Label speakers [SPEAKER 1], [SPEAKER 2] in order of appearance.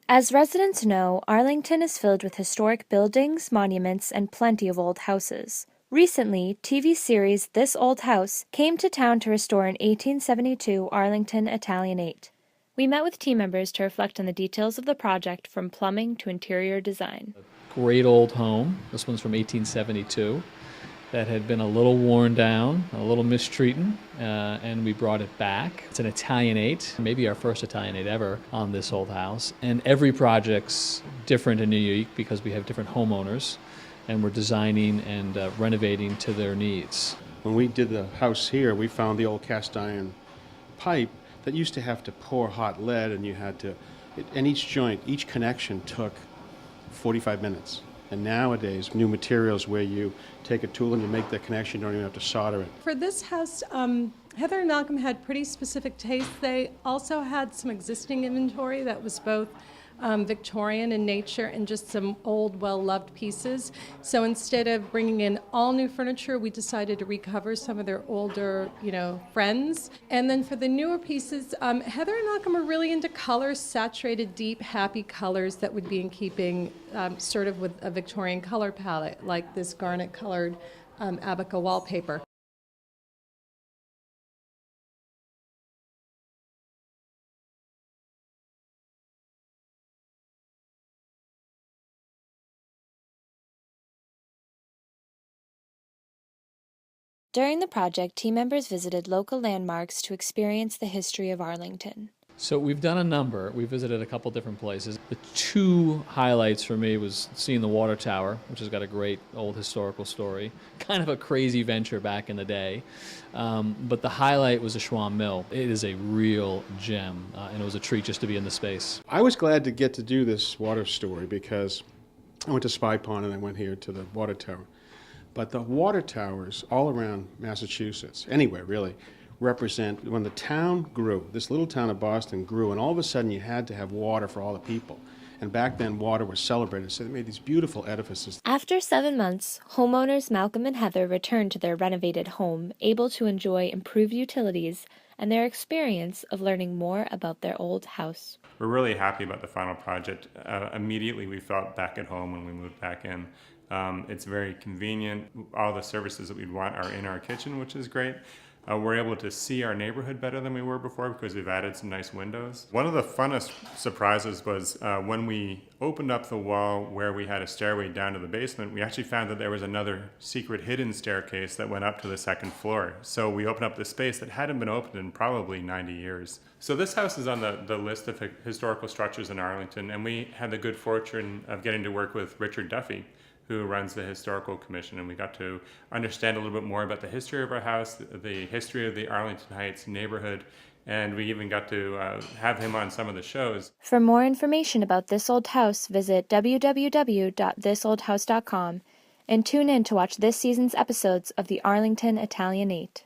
[SPEAKER 1] As residents know, Arlington is filled with historic buildings, monuments, and plenty of old houses. Recently, TV series This Old House came to town to restore an 1872 Arlington Italianate. We met with team members to reflect on the details of the project from plumbing to interior design.
[SPEAKER 2] Great old home. This one's from 1872. That had been a little worn down, a little mistreated, and we brought it back. It's an Italianate, maybe our first Italianate ever on this old house. And every project's different and unique because we have different homeowners, and we're designing and renovating to their needs.
[SPEAKER 3] When we did the house here, we found the old cast iron pipe that used to have to pour hot lead, and you had to, and each joint, each connection took 45 minutes. And nowadays, new materials where you take a tool and you make the connection, you don't even have to solder it.
[SPEAKER 4] For this house, Heather and Malcolm had pretty specific tastes. They also had some existing inventory that was both Victorian in nature and just some old, well-loved pieces. So instead of bringing in all new furniture, we decided to recover some of their older, friends. And then for the newer pieces, Heather and Malcolm are really into colors, saturated, deep, happy colors that would be in keeping sort of with a Victorian color palette, like this garnet-colored Abaca wallpaper.
[SPEAKER 1] During the project, team members visited local landmarks to experience the history of Arlington.
[SPEAKER 2] So we've done a number. We visited a couple different places. The two highlights for me was seeing the water tower, which has got a great old historical story. Kind of a crazy venture back in the day. But the highlight was the Schwam Mill. It is a real gem, and it was a treat just to be in the space.
[SPEAKER 3] I was glad to get to do this water story because I went to Spy Pond and I went here to the water tower. But the water towers all around Massachusetts, anywhere really, represent when the town grew, this little town of Boston grew, and all of a sudden you had to have water for all the people. And back then water was celebrated, so they made these beautiful edifices.
[SPEAKER 1] After 7 months, homeowners Malcolm and Heather returned to their renovated home, able to enjoy improved utilities and their experience of learning more about their old house.
[SPEAKER 5] We're really happy about the final project. Immediately we felt back at home when we moved back in. It's very convenient. All the services that we'd want are in our kitchen, which is great. We're able to see our neighborhood better than we were before because we've added some nice windows. One of the funnest surprises was when we opened up the wall where we had a stairway down to the basement, we actually found that there was another secret hidden staircase that went up to the second floor. So we opened up this space that hadn't been opened in probably 90 years. So this house is on the list of historical structures in Arlington, and we had the good fortune of getting to work with Richard Duffy, who runs the Historical Commission, and we got to understand a little bit more about the history of our house, the history of the Arlington Heights neighborhood, and we even got to have him on some of the shows.
[SPEAKER 1] For more information about This Old House, visit www.thisoldhouse.com and tune in to watch this season's episodes of the Arlington Italianate.